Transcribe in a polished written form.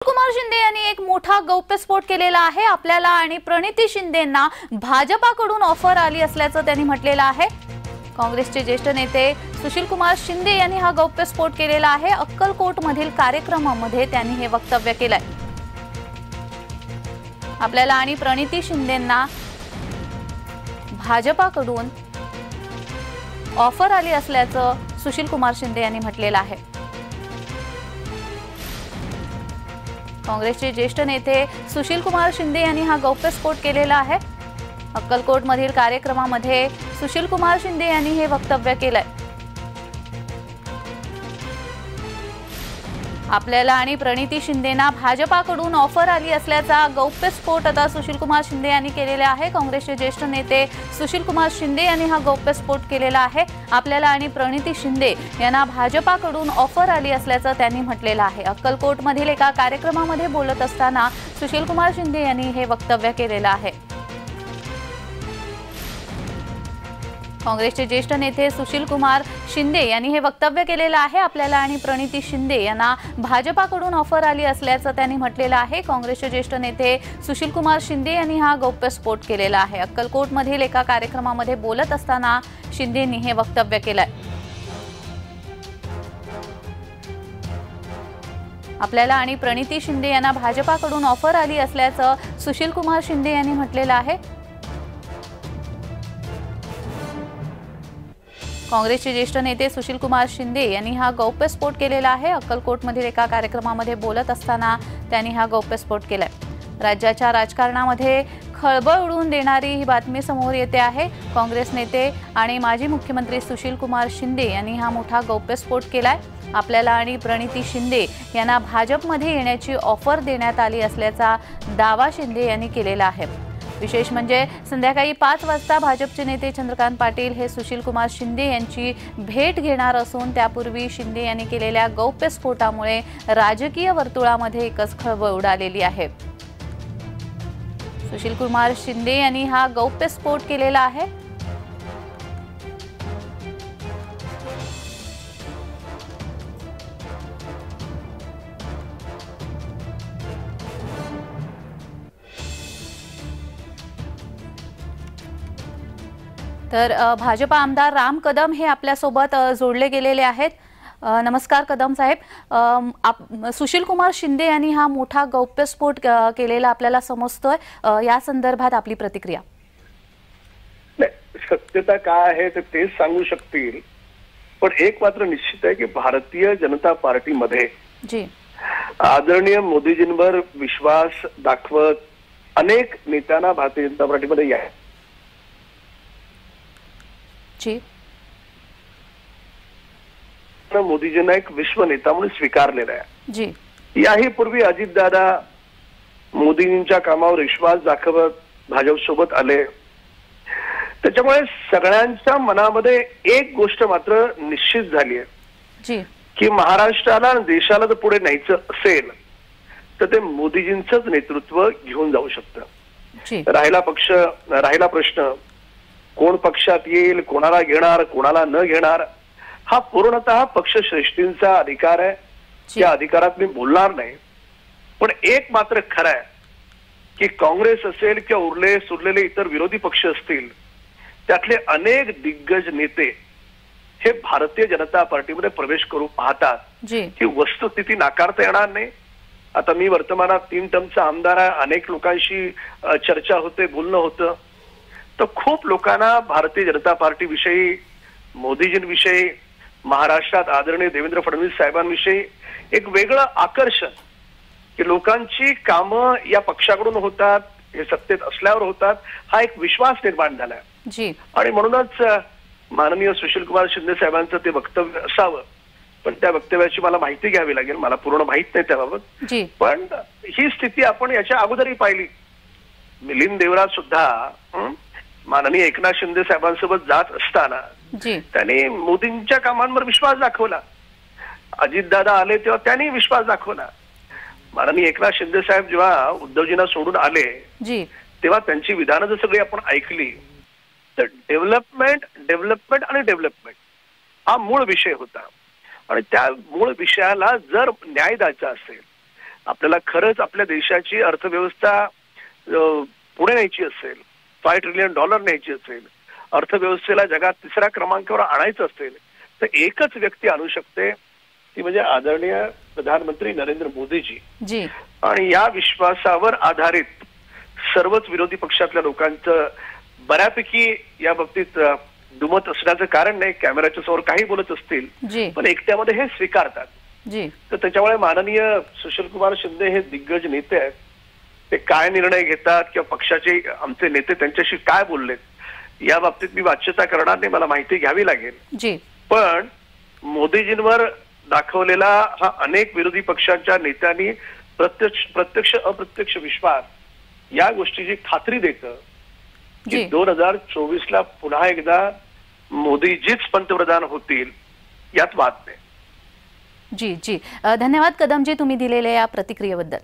कुमार शिंदे यांनी एक मोठा गौप्यस्फोट केलेला आहे। आपल्याला आणि प्रणिती शिंदेंना भाजपाकडून ऑफर आली असल्याचं त्यांनी म्हटलेलं आहे। काँग्रेसचे ज्येष्ठ नेते सुशील कुमार शिंदे यांनी हा गौप्यस्फोट केलेला आहे। अक्कलकोटमधील कार्यक्रमामध्ये त्यांनी हे वक्तव्य केलंय। आपल्याला आणि प्रणिती शिंदेंना भाजपाकडून ऑफर आली असल्याचं सुशील कुमार शिंदे यांनी म्हटलेलं आहे। काँग्रेसचे ज्येष्ठ नेते सुशील कुमार शिंदे यांनी हा गौप्यस्फोट केलेला आहे। अक्कलकोटमधील कार्यक्रमामध्ये सुशील कुमार शिंदे यांनी हे वक्तव्य केलंय। आपल्याला आणि प्रणिती शिंदेंना भाजपाकडून ऑफर आली असल्याचा गौप्यस्फोट आता सुशील कुमार शिंदे यांनी केलेला आहे। काँग्रेसचे ज्येष्ठ नेते सुशील कुमार शिंदे यांनी हा गौप्यस्फोट केलेला आहे। आपल्याला आणि प्रणिती शिंदे यांना भाजपाकडून ऑफर आली असल्याचं त्यांनी म्हटलेलं आहे। अक्कलकोटमधील एका कार्यक्रमामध्ये बोलत असताना सुशील कुमार शिंदे यांनी हे वक्तव्य केलेलं आहे। काँग्रेसचे ज्येष्ठ नेते सुशील कुमार शिंदे यांनी हे वक्तव्य केलेलं आहे। आपल्याला आणि प्रणिती शिंदे यांना भाजपाकडून ऑफर आली असल्याचं त्यांनी म्हटलेलं आहे। काँग्रेसचे ज्येष्ठ नेते सुशील कुमार शिंदे यांनी हा गौप्यस्फोट केलेला आहे। अक्कलकोटमधील एका कार्यक्रमामध्ये बोलत असताना शिंदेंनी हे वक्तव्य केलंय। आपल्याला आणि प्रणिती शिंदे यांना भाजपाकडून ऑफर आली असल्याचं सुशील कुमार शिंदे यांनी म्हटलेलं आहे। काँग्रेसचे ज्येष्ठ नेते सुशील कुमार शिंदे यांनी हा गौप्यस्फोट केलेला आहे। अक्कलकोटमधील एका कार्यक्रमामध्ये बोलत असताना त्यांनी हा गौप्यस्फोट केलाय। राज्याच्या राजकारणामध्ये खळबळ उडवून देणारी ही बातमी समोर येते आहे। काँग्रेस नेते आणि माजी मुख्यमंत्री सुशील कुमार शिंदे यांनी हा मोठा गौप्यस्फोट केलाय। आपल्याला आणि प्रणिती शिंदे यांना भाजपमध्ये येण्याची ऑफर देण्यात आली असल्याचा दावा शिंदे यांनी केलेला आहे। विशेष म्हणजे संध्याकाळी 5 वाजता भाजपचे नेते चंद्रकांत पाटील हे सुशील कुमार शिंदे यांची भेट घेणार असून त्यापूर्वी शिंदे यांनी केलेल्या गौप्यस्फोटामुळे राजकीय वर्तुळामध्ये एकच खळबळ उडालेली आहे। सुशील कुमार शिंदे यांनी हा गौप्यस्फोट केलेला आहे। तर भाजपा आमदार राम कदम हे आपल्या सोबत जोडले गेलेले आहेत। नमस्कार कदम साहेब, सुशील कुमार शिंदे यांनी हा मोठा गौप्यस्फोट केलेला आपल्याला समजतोय, या संदर्भात आपली प्रतिक्रिया? सत्यता काय आहे ते सांगू शकतील, पण एक मात्र निश्चित आहे की भारतीय जनता पार्टीमध्ये जी आदरणीय मोदीजींवर विश्वास दाखवत अनेक नेत्यांना भारतीय जनता पार्टीमध्ये आहे जी मोदीजींना एक विश्व नेता म्हणून स्वीकारलेला आहे जी। याही पूर्वी अजितदादा मोदींच्या कामावर विश्वास दाखवत भाजप सोबत आले। त्याच्यामुळे सगळ्यांच्या मनामध्ये एक गोष्ट मात्र निश्चित झाली आहे जी की महाराष्ट्राला आणि देशाला जर पुढे न्यायचं असेल तर ते मोदीजींचंच नेतृत्व घेऊन जाऊ शकतं। राहिला प्रश्न कोण पक्षात येईल, कोणाला घेणार, कोणाला न घेणार, हा पूर्णतः पक्षश्रेष्ठींचा अधिकार आहे। त्या अधिकारात मी बोलणार नाही, पण एक मात्र खरं आहे की काँग्रेस असेल किंवा उरले सुरलेले इतर विरोधी पक्ष असतील, त्यातले अनेक दिग्गज नेते हे भारतीय जनता पार्टीमध्ये प्रवेश करू पाहतात। ही वस्तुस्थिती नाकारता येणार नाही। आता मी वर्तमानात 3 टर्मचा आमदार आहे, अनेक लोकांशी चर्चा होते, बोलणं होतं, तर खूप लोकांना भारतीय जनता पार्टी विषयी, मोदीजींविषयी, महाराष्ट्रात आदरणीय देवेंद्र फडणवीस साहेबांविषयी एक वेगळं आकर्षण की लोकांची कामं या पक्षाकडून होतात, हे सत्तेत असल्यावर होतात, हा एक विश्वास निर्माण झालाय जी। आणि म्हणूनच माननीय सुशील कुमार शिंदे साहेबांचं ते वक्तव्य असावं, पण त्या वक्तव्याची मला माहिती घ्यावी लागेल, मला पूर्ण माहित नाही त्याबाबत। पण ही स्थिती आपण याच्या अगोदरही पाहिली। मिलिंद देवराज सुद्धा माननीय एकनाथ शिंदे साहेबांसोबत जात असताना त्यांनी मोदींच्या कामांवर विश्वास दाखवला। अजितदादा आले तेव्हा त्यांनी विश्वास दाखवला। माननीय एकनाथ शिंदे साहेब जेव्हा उद्धवजींना सोडून आले तेव्हा त्यांची विधानं जर सगळी आपण ऐकली तर डेव्हलपमेंट आणि डेव्हलपमेंट हा मूळ विषय होता। आणि त्या मूळ विषयाला जर न्याय द्यायचा असेल, आपल्याला खरंच आपल्या देशाची अर्थव्यवस्था पुढे न्यायची असेल, $5 ट्रिलियन न्यायची असेल, अर्थव्यवस्थेला जगात 3ऱ्या क्रमांकावर आणायचं असेल, तर एकच व्यक्ती आणू शकते, ती म्हणजे आदरणीय प्रधानमंत्री नरेंद्र मोदीजी. आणि या विश्वासावर आधारित सर्वच विरोधी पक्षातल्या लोकांचं बऱ्यापैकी या बाबतीत दुमत असण्याचं कारण नाही. कॅमेऱ्याच्या समोर काही बोलत असतील पण एकट्यामध्ये हे स्वीकारतात. तर त्याच्यामुळे माननीय सुशीलकुमार शिंदे हे दिग्गज नेते आहेत. ते काय निर्णय घेतात किंवा पक्षाचे आमचे नेते त्यांच्याशी काय बोललेत या बाबतीत मी वाच्यता करणार नाही, मला माहिती घ्यावी लागेल. पण मोदीजींवर दाखवलेला हा अनेक विरोधी पक्षांच्या नेत्यांनी प्रत्यक्ष अप्रत्यक्ष विश्वास या गोष्टीची खात्री देतं की 2024ला पुन्हा एकदा मोदीजीच पंतप्रधान होतील, यात वाद नाही. धन्यवाद कदमजी, तुम्ही दिलेल्या या प्रतिक्रियेबद्दल.